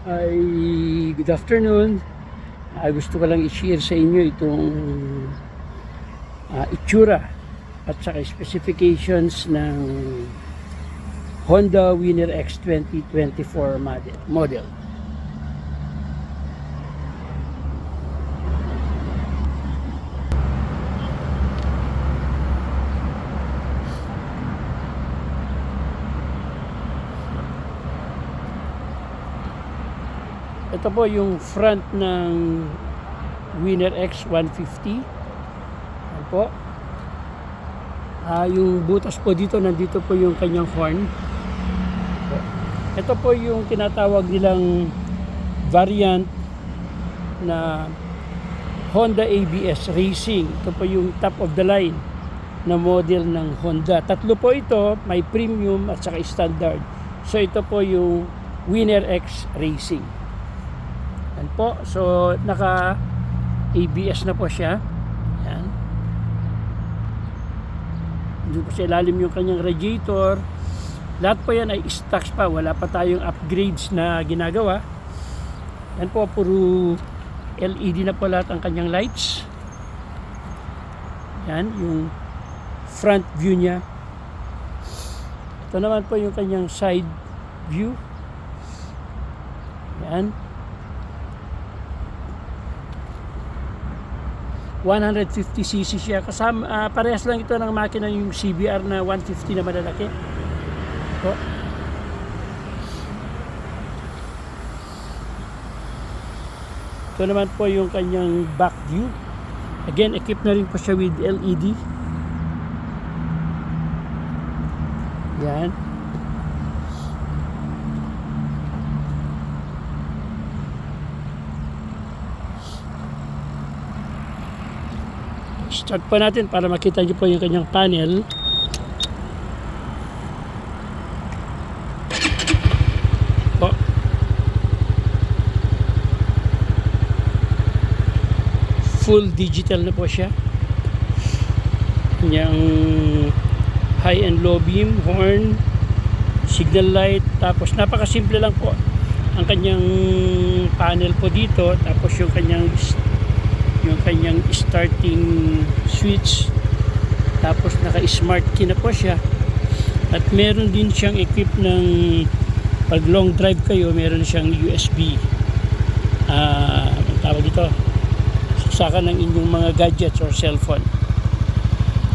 Ay, good afternoon. Gusto ko lang i-share sa inyo itong itsura at saka specifications ng Honda Winner X 2024 model. Ito po yung front ng Winner X 150. Ayan po. Yung butas po dito, nandito po yung kanyang horn. Ito po yung tinatawag nilang variant na Honda ABS Racing. Ito po yung top of the line na model ng Honda. Tatlo po ito, may premium at saka standard. So ito po yung Winner X Racing. Yan po. So naka ABS na po siya. Yan. Hindi po sa ilalim yung kanyang radiator. Lahat po yan ay stocks pa. Wala pa tayong upgrades na ginagawa. Yan po, puro LED na po lahat ang kanyang lights. Yan, yung front view niya. Ito naman po yung kanyang side view. Yan. 150cc siya. Kasama, parehas lang ito ng makina yung CBR na 150 na malalaki. Po. Ito naman po yung kanyang back view. Again, equipped na rin po siya with LED. Yan. Start po natin para makita niyo po yung kanyang panel. Po. Full digital na po siya. Kanyang high and low beam, horn, signal light. Tapos napakasimple lang po ang kanyang panel po dito. Tapos yung kanyang starting switch, tapos naka smart key na po siya, at meron din siyang equip ng pag long drive kayo, meron siyang USB ang tawag dito, saksakan ng inyong mga gadgets or cellphone.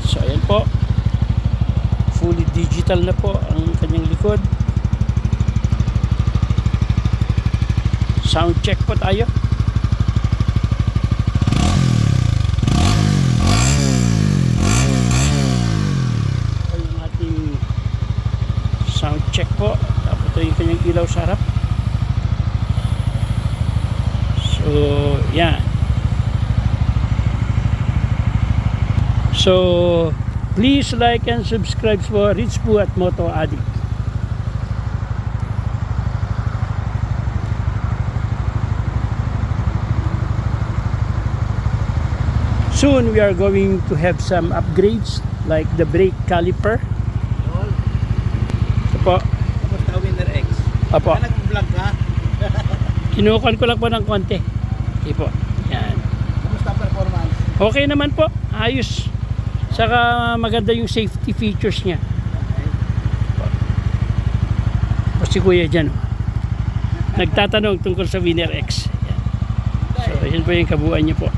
So ayan po, fully digital na po ang kanyang likod. Sound check po tayo. Sound check po. Tapos ito yung kanyang ilaw sa harap. So, yan. So, please like and subscribe for Rich Po at Moto Addict. Soon we are going to have some upgrades like the brake caliper. Po. Kamusta Winner X? Apo. Nag-vlog ka? Kinukuhan ko lang po ng konti. Okay po. Yan. Kamusta performance? Okay naman po. Ayos. Saka maganda yung safety features niya. O si Kuya dyan. Nagtatanong tungkol sa Winner X. Yan. So, yan po yung kabuuan niya po.